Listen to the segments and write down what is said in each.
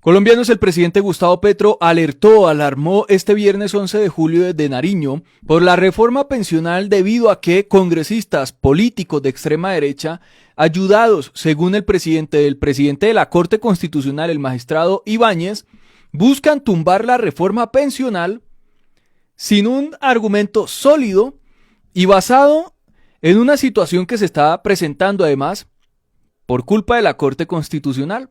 Colombianos, el presidente Gustavo Petro alarmó este viernes 11 de julio desde Nariño por la reforma pensional debido a que congresistas políticos de extrema derecha, ayudados, según el presidente de la Corte Constitucional, el magistrado Ibáñez, buscan tumbar la reforma pensional sin un argumento sólido y basado en una situación que se está presentando además por culpa de la Corte Constitucional.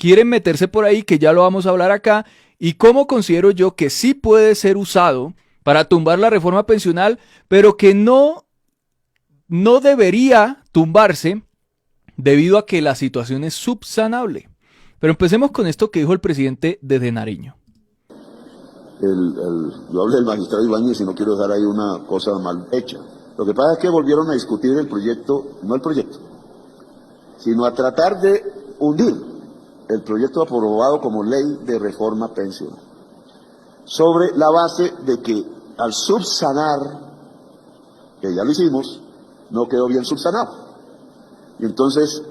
Quieren meterse por ahí, que ya lo vamos a hablar acá, y cómo considero yo que sí puede ser usado para tumbar la reforma pensional, pero que no debería tumbarse debido a que la situación es subsanable. Pero empecemos con esto que dijo el presidente desde Nariño. Yo hablé del magistrado Ibáñez y no quiero dejar ahí una cosa mal hecha. Lo que pasa es que volvieron a discutir el proyecto, no el proyecto, sino a tratar de hundir el proyecto aprobado como ley de reforma pensional, sobre la base de que al subsanar, que ya lo hicimos, no quedó bien subsanado. Y entonces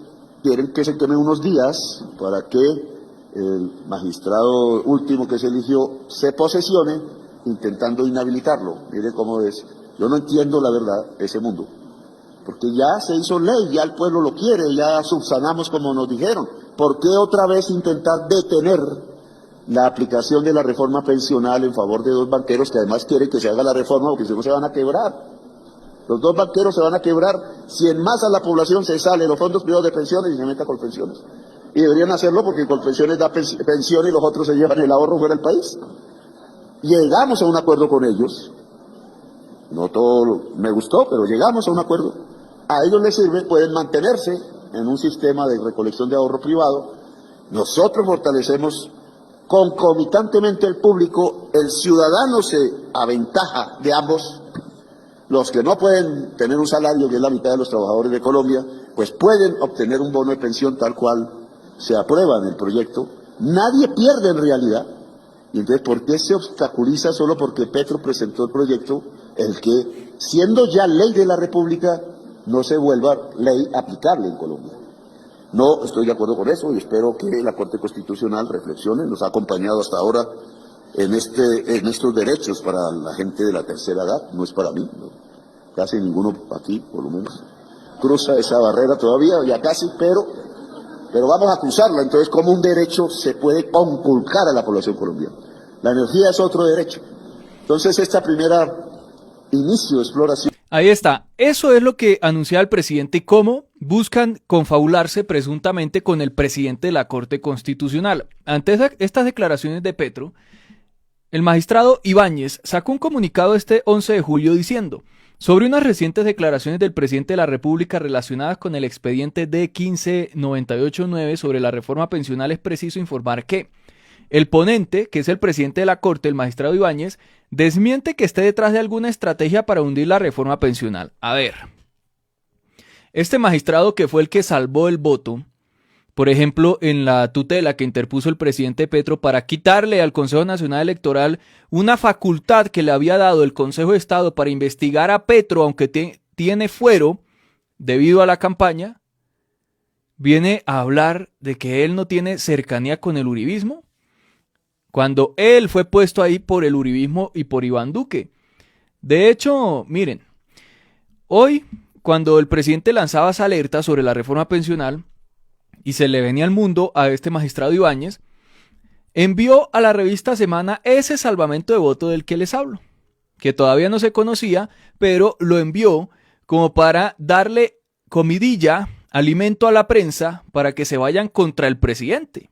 quieren que se quemen unos días para que el magistrado último que se eligió se posesione intentando inhabilitarlo. Mire cómo es. Yo no entiendo la verdad ese mundo, porque ya se hizo ley, ya el pueblo lo quiere, ya subsanamos como nos dijeron. ¿Por qué otra vez intentar detener la aplicación de la reforma pensional en favor de dos banqueros que además quieren que se haga la reforma porque si no se van a quebrar? Los dos banqueros se van a quebrar si en masa la población se sale de los fondos privados de pensiones y se meta con pensiones. Y deberían hacerlo porque con pensiones da pensión y los otros se llevan el ahorro fuera del país. Llegamos a un acuerdo con ellos. No todo me gustó, pero llegamos a un acuerdo. A ellos les sirve, pueden mantenerse en un sistema de recolección de ahorro privado. Nosotros fortalecemos concomitantemente el público, el ciudadano se aventaja de ambos. Los que no pueden tener un salario, que es la mitad de los trabajadores de Colombia, pues pueden obtener un bono de pensión tal cual se aprueba en el proyecto. Nadie pierde en realidad. Y entonces, ¿por qué se obstaculiza solo porque Petro presentó el proyecto el que, siendo ya ley de la República, no se vuelva ley aplicable en Colombia? No estoy de acuerdo con eso y espero que la Corte Constitucional reflexione. Nos ha acompañado hasta ahora en estos derechos para la gente de la tercera edad. No es para mí, ¿no? Casi ninguno aquí, por lo menos, cruza esa barrera todavía, ya casi, pero vamos a cruzarla. Entonces, ¿cómo un derecho se puede conculcar a la población colombiana? La energía es otro derecho. Entonces, esta primera inicio de exploración. Ahí está. Eso es lo que anunciaba el presidente y cómo buscan confabularse presuntamente con el presidente de la Corte Constitucional. Ante estas declaraciones de Petro, el magistrado Ibáñez sacó un comunicado este 11 de julio diciendo: sobre unas recientes declaraciones del presidente de la República relacionadas con el expediente D-15-989 sobre la reforma pensional, es preciso informar que el ponente, que es el presidente de la Corte, el magistrado Ibáñez, desmiente que esté detrás de alguna estrategia para hundir la reforma pensional. A ver, este magistrado, que fue el que salvó el voto, por ejemplo, en la tutela que interpuso el presidente Petro para quitarle al Consejo Nacional Electoral una facultad que le había dado el Consejo de Estado para investigar a Petro, aunque tiene fuero debido a la campaña, viene a hablar de que él no tiene cercanía con el uribismo, cuando él fue puesto ahí por el uribismo y por Iván Duque. De hecho, miren, hoy, cuando el presidente lanzaba esa alerta sobre la reforma pensional y se le venía al mundo a este magistrado Ibáñez, envió a la revista Semana ese salvamento de voto del que les hablo, que todavía no se conocía, pero lo envió como para darle comidilla, alimento a la prensa para que se vayan contra el presidente.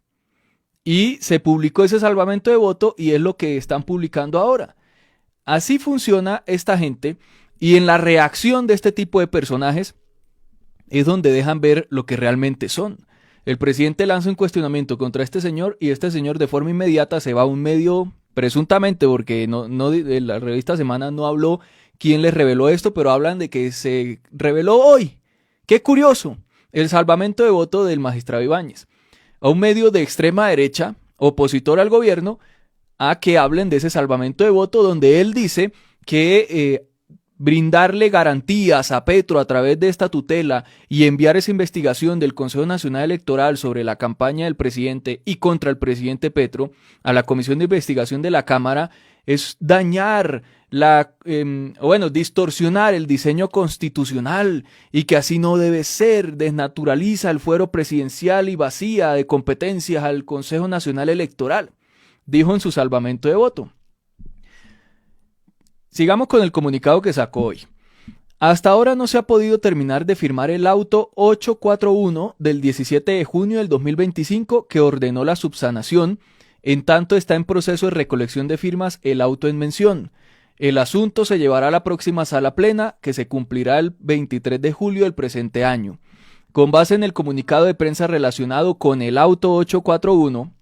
Y se publicó ese salvamento de voto y es lo que están publicando ahora. Así funciona esta gente, y en la reacción de este tipo de personajes es donde dejan ver lo que realmente son. El presidente lanza un cuestionamiento contra este señor y este señor de forma inmediata se va a un medio, presuntamente, porque la revista Semana no habló quién les reveló esto, pero hablan de que se reveló hoy. ¡Qué curioso! El salvamento de voto del magistrado Ibáñez. A un medio de extrema derecha, opositor al gobierno, a que hablen de ese salvamento de voto donde él dice que brindarle garantías a Petro a través de esta tutela y enviar esa investigación del Consejo Nacional Electoral sobre la campaña del presidente y contra el presidente Petro a la Comisión de Investigación de la Cámara es dañar distorsionar el diseño constitucional, y que así no debe ser, desnaturaliza el fuero presidencial y vacía de competencias al Consejo Nacional Electoral, dijo en su salvamento de voto. Sigamos con el comunicado que sacó hoy. Hasta ahora no se ha podido terminar de firmar el auto 841 del 17 de junio del 2025 que ordenó la subsanación, en tanto está en proceso de recolección de firmas el auto en mención. El asunto se llevará a la próxima sala plena, que se cumplirá el 23 de julio del presente año. Con base en el comunicado de prensa relacionado con el auto 841,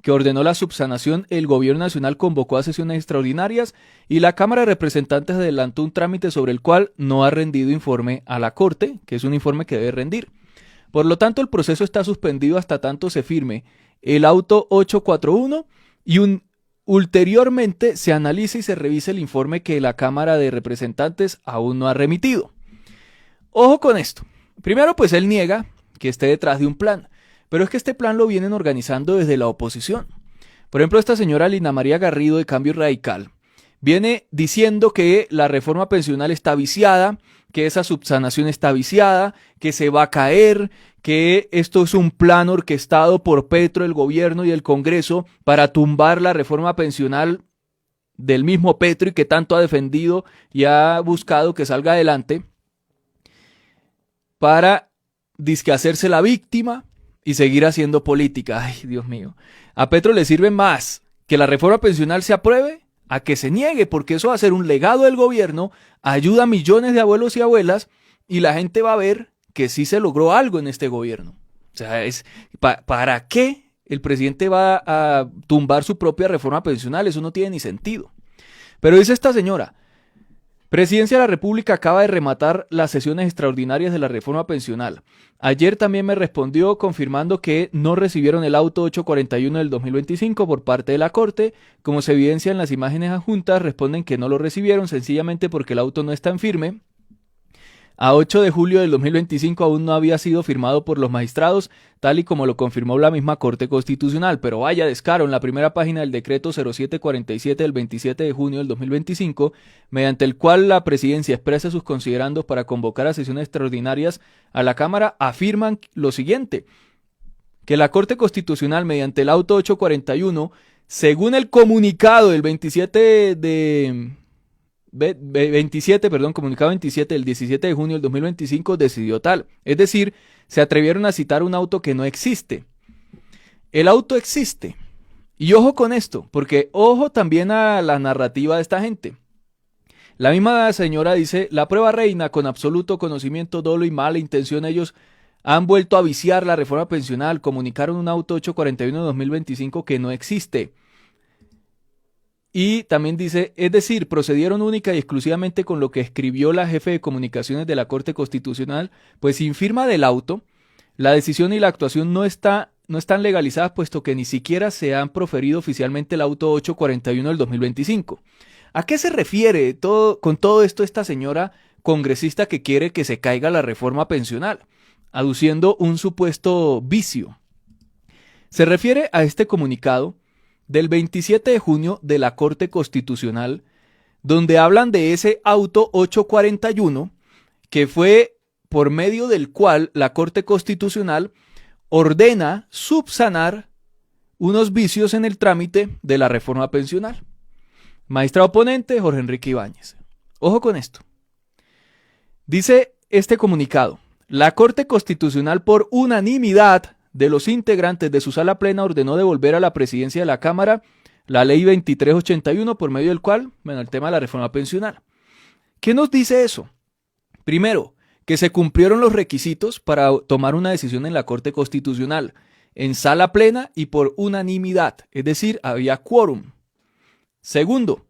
que ordenó la subsanación, el Gobierno Nacional convocó a sesiones extraordinarias y la Cámara de Representantes adelantó un trámite sobre el cual no ha rendido informe a la Corte, que es un informe que debe rendir. Por lo tanto, el proceso está suspendido hasta tanto se firme el auto 841 y ulteriormente se analice y se revise el informe que la Cámara de Representantes aún no ha remitido. Ojo con esto. Primero, pues él niega que esté detrás de un plan. Pero es que este plan lo vienen organizando desde la oposición. Por ejemplo, esta señora Lina María Garrido de Cambio Radical viene diciendo que la reforma pensional está viciada, que esa subsanación está viciada, que se va a caer, que esto es un plan orquestado por Petro, el gobierno y el Congreso para tumbar la reforma pensional del mismo Petro y que tanto ha defendido y ha buscado que salga adelante, para dizque hacerse la víctima y seguir haciendo política. Ay, Dios mío. A Petro le sirve más que la reforma pensional se apruebe a que se niegue, porque eso va a ser un legado del gobierno, ayuda a millones de abuelos y abuelas, y la gente va a ver que sí se logró algo en este gobierno. O sea, ¿para qué el presidente va a tumbar su propia reforma pensional? Eso no tiene ni sentido. Pero dice esta señora: Presidencia de la República acaba de rematar las sesiones extraordinarias de la reforma pensional. Ayer también me respondió confirmando que no recibieron el auto 841 del 2025 por parte de la Corte. Como se evidencia en las imágenes adjuntas, responden que no lo recibieron sencillamente porque el auto no está en firme. A 8 de julio del 2025 aún no había sido firmado por los magistrados, tal y como lo confirmó la misma Corte Constitucional. Pero vaya descaro, en la primera página del decreto 0747 del 27 de junio del 2025, mediante el cual la Presidencia expresa sus considerandos para convocar a sesiones extraordinarias a la Cámara, afirman lo siguiente: que la Corte Constitucional, mediante el auto 841, según el comunicado del comunicado 27 del 17 de junio del 2025, decidió tal. Es decir, se atrevieron a citar un auto que no existe. El auto existe. Y ojo con esto, porque ojo también a la narrativa de esta gente. La misma señora dice: la prueba reina, con absoluto conocimiento, dolo y mala intención, ellos han vuelto a viciar la reforma pensional, comunicaron un auto 841 de 2025 que no existe. Y también dice, es decir, procedieron única y exclusivamente con lo que escribió la jefe de comunicaciones de la Corte Constitucional, pues sin firma del auto, la decisión y la actuación no están legalizadas, puesto que ni siquiera se han proferido oficialmente el auto 841 del 2025. ¿A qué se refiere con todo esto esta señora congresista que quiere que se caiga la reforma pensional, aduciendo un supuesto vicio? Se refiere a este comunicado del 27 de junio de la Corte Constitucional, donde hablan de ese auto 841, que fue por medio del cual la Corte Constitucional ordena subsanar unos vicios en el trámite de la reforma pensional. Magistrado ponente Jorge Enrique Ibáñez. Ojo con esto. Dice este comunicado: la Corte Constitucional, por unanimidad de los integrantes de su sala plena, ordenó devolver a la presidencia de la Cámara la ley 2381, por medio del cual, el tema de la reforma pensional. ¿Qué nos dice eso? Primero, que se cumplieron los requisitos para tomar una decisión en la Corte Constitucional, en sala plena y por unanimidad, es decir, había quórum. Segundo,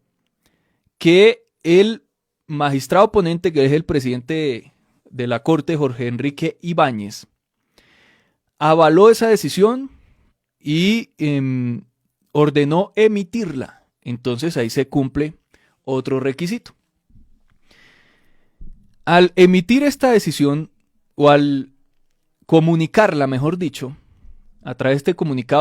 que el magistrado ponente, que es el presidente de la Corte, Jorge Enrique Ibáñez, avaló esa decisión y ordenó emitirla. Entonces ahí se cumple otro requisito. Al emitir esta decisión, o al comunicarla, mejor dicho, a través de este comunicado,